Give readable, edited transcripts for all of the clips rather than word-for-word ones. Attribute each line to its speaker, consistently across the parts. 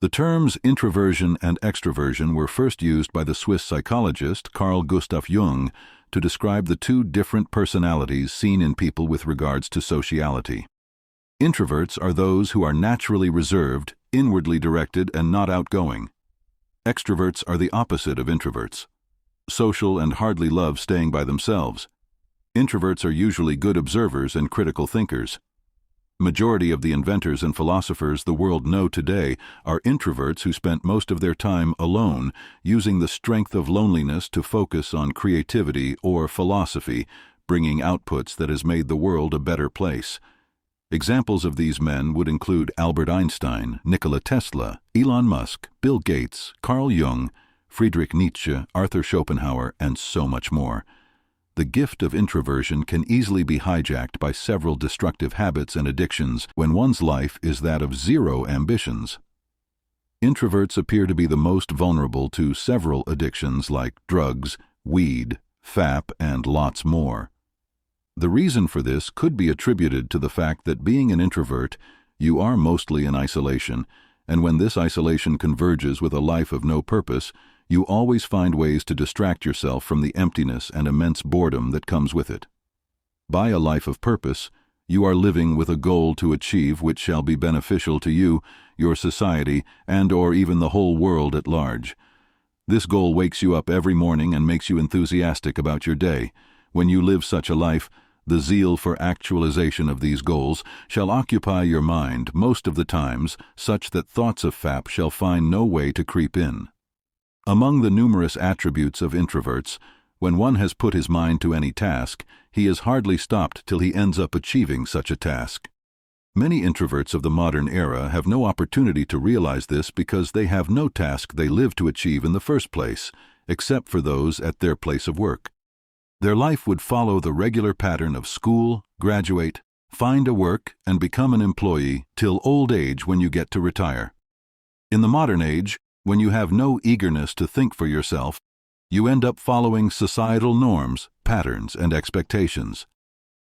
Speaker 1: The terms introversion and extroversion were first used by the Swiss psychologist Carl Gustav Jung to describe the two different personalities seen in people with regards to sociality. Introverts are those who are naturally reserved, inwardly directed, and not outgoing. Extroverts are the opposite of introverts, social and hardly love staying by themselves. Introverts are usually good observers and critical thinkers. Majority of the inventors and philosophers the world know today are introverts who spent most of their time alone, using the strength of loneliness to focus on creativity or philosophy, bringing outputs that has made the world a better place. Examples of these men would include Albert Einstein, Nikola Tesla, Elon Musk, Bill Gates, Carl Jung, Friedrich Nietzsche, Arthur Schopenhauer, and so much more. The gift of introversion can easily be hijacked by several destructive habits and addictions when one's life is that of zero ambitions. Introverts appear to be the most vulnerable to several addictions like drugs, weed, FAP, and lots more. The reason for this could be attributed to the fact that being an introvert, you are mostly in isolation, and when this isolation converges with a life of no purpose, you always find ways to distract yourself from the emptiness and immense boredom that comes with it. By a life of purpose, you are living with a goal to achieve which shall be beneficial to you, your society, and/or even the whole world at large. This goal wakes you up every morning and makes you enthusiastic about your day. When you live such a life, the zeal for actualization of these goals shall occupy your mind most of the times, such that thoughts of FAP shall find no way to creep in. Among the numerous attributes of introverts, when one has put his mind to any task, he is hardly stopped till he ends up achieving such a task. Many introverts of the modern era have no opportunity to realize this because they have no task they live to achieve in the first place, except for those at their place of work. Their life would follow the regular pattern of school, graduate, find a work, and become an employee till old age when you get to retire. In the modern age, when you have no eagerness to think for yourself, you end up following societal norms, patterns, and expectations.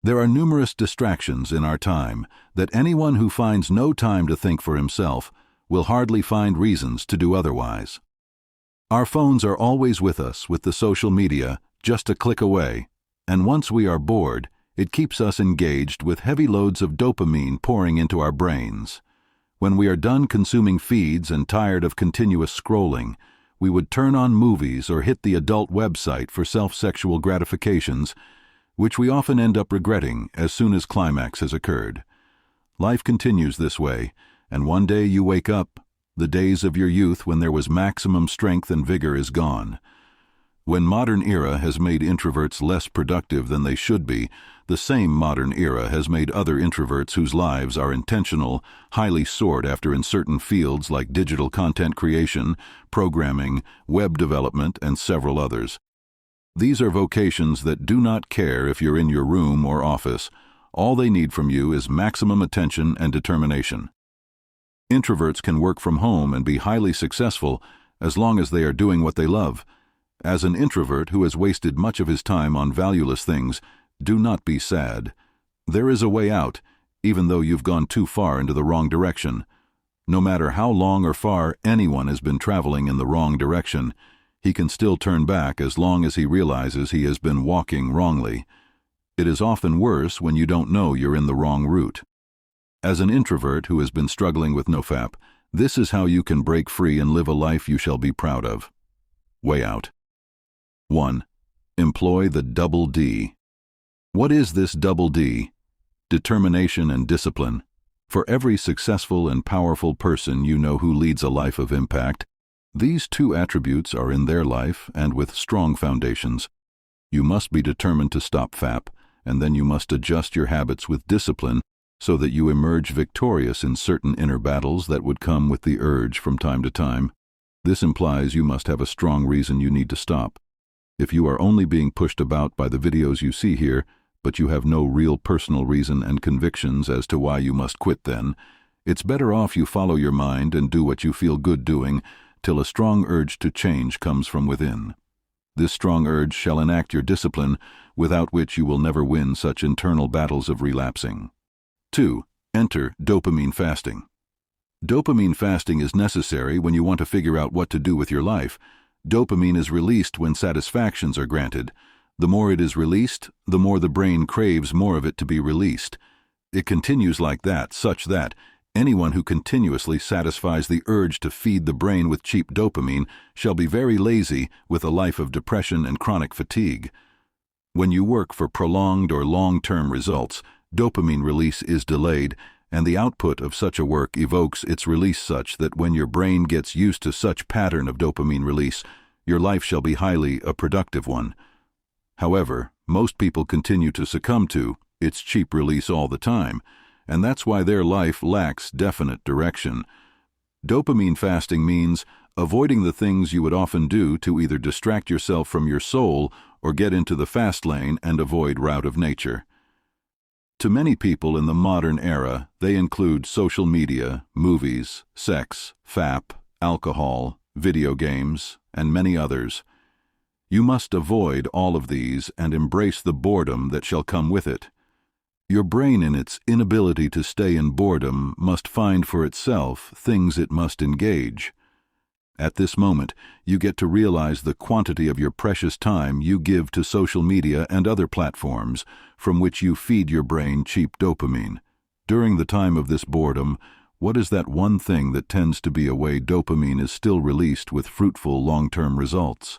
Speaker 1: There are numerous distractions in our time that anyone who finds no time to think for himself will hardly find reasons to do otherwise. Our phones are always with us with the social media, just a click away, and once we are bored, it keeps us engaged with heavy loads of dopamine pouring into our brains. When we are done consuming feeds and tired of continuous scrolling, we would turn on movies or hit the adult website for self-sexual gratifications, which we often end up regretting as soon as climax has occurred. Life continues this way, and one day you wake up, the days of your youth when there was maximum strength and vigor is gone. When modern era has made introverts less productive than they should be, the same modern era has made other introverts whose lives are intentional, highly sought after in certain fields like digital content creation, programming, web development, and several others. These are vocations that do not care if you're in your room or office. All they need from you is maximum attention and determination. Introverts can work from home and be highly successful as long as they are doing what they love. As an introvert who has wasted much of his time on valueless things, do not be sad. There is a way out, even though you've gone too far into the wrong direction. No matter how long or far anyone has been traveling in the wrong direction, he can still turn back as long as he realizes he has been walking wrongly. It is often worse when you don't know you're in the wrong route. As an introvert who has been struggling with nofap, this is how you can break free and live a life you shall be proud of. Way out. 1. Employ the double D. What is this double D? Determination and discipline. For every successful and powerful person you know who leads a life of impact, these two attributes are in their life and with strong foundations. You must be determined to stop FAP, and then you must adjust your habits with discipline so that you emerge victorious in certain inner battles that would come with the urge from time to time. This implies you must have a strong reason you need to stop. If you are only being pushed about by the videos you see here, but you have no real personal reason and convictions as to why you must quit, then it's better off you follow your mind and do what you feel good doing till a strong urge to change comes from within. This strong urge shall enact your discipline, without which you will never win such internal battles of relapsing. 2. Enter dopamine fasting. Dopamine fasting is necessary when you want to figure out what to do with your life. Dopamine is released when satisfactions are granted. The more it is released, the more the brain craves more of it to be released. It continues like that, such that anyone who continuously satisfies the urge to feed the brain with cheap dopamine shall be very lazy, with a life of depression and chronic fatigue. When you work for prolonged or long-term results, dopamine release is delayed, and the output of such a work evokes its release such that when your brain gets used to such pattern of dopamine release, your life shall be highly a productive one. However, most people continue to succumb to its cheap release all the time, and that's why their life lacks definite direction. Dopamine fasting means avoiding the things you would often do to either distract yourself from your soul or get into the fast lane and avoid route of nature. To many people in the modern era, they include social media, movies, sex, FAP, alcohol, video games, and many others. You must avoid all of these and embrace the boredom that shall come with it. Your brain, in its inability to stay in boredom, must find for itself things it must engage. At this moment, you get to realize the quantity of your precious time you give to social media and other platforms from which you feed your brain cheap dopamine. During the time of this boredom, what is that one thing that tends to be a way dopamine is still released with fruitful long-term results?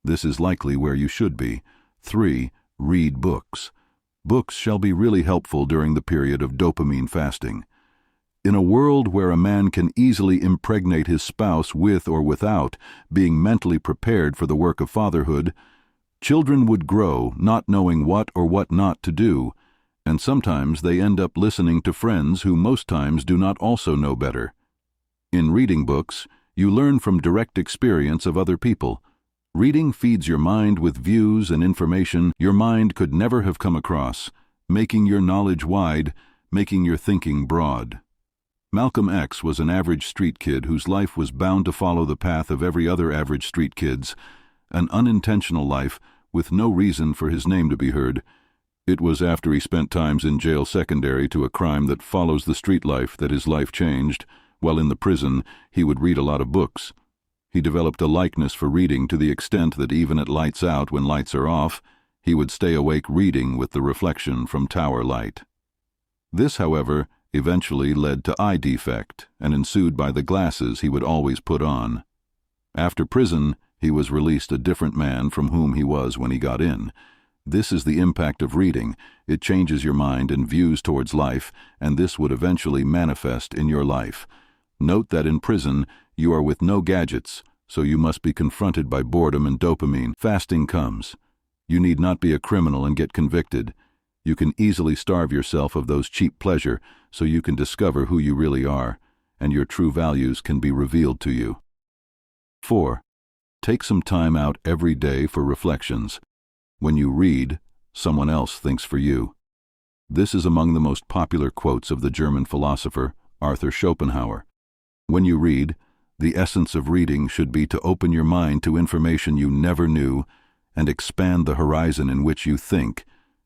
Speaker 1: This is likely where you should be. 3. Read books. Books shall be really helpful during the period of dopamine fasting. In a world where a man can easily impregnate his spouse with or without being mentally prepared for the work of fatherhood, children would grow not knowing what or what not to do, and sometimes they end up listening to friends who most times do not also know better. In reading books, you learn from direct experience of other people. Reading feeds your mind with views and information your mind could never have come across, making your knowledge wide, making your thinking broad. Malcolm X was an average street kid whose life was bound to follow the path of every other average street kid's, an unintentional life with no reason for his name to be heard. It was after he spent times in jail secondary to a crime that follows the street life that his life changed. While in the prison, he would read a lot of books. He developed a likeness for reading to the extent that even at lights out when lights are off, he would stay awake reading with the reflection from tower light. This, however, eventually led to eye defect and ensued by the glasses he would always put on. After prison, he was released a different man from whom he was when he got in. This is the impact of reading. It changes your mind and views towards life, and this would eventually manifest in your life. Note that in prison, you are with no gadgets, so you must be confronted by boredom and dopamine. Fasting comes. You need not be a criminal and get convicted. You can easily starve yourself of those cheap pleasure so you can discover who you really are, and your true values can be revealed to you. 4. Take some time out every day for reflections. When you read, someone else thinks for you. This is among the most popular quotes of the German philosopher Arthur Schopenhauer. When you read, the essence of reading should be to open your mind to information you never knew and expand the horizon in which you think.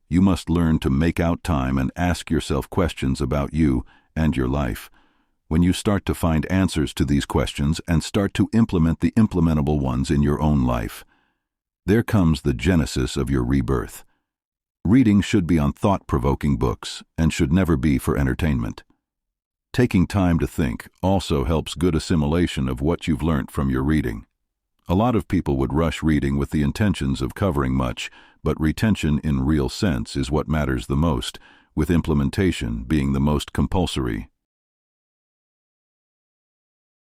Speaker 1: You must learn to make out time and ask yourself questions about you and your life. When you start to find answers to these questions and start to implement the implementable ones in your own life, there comes the genesis of your rebirth. Reading should be on thought-provoking books and should never be for entertainment. Taking time to think also helps good assimilation of what you've learnt from your reading. A lot of people would rush reading with the intentions of covering much, but retention in real sense is what matters the most, with implementation being the most compulsory.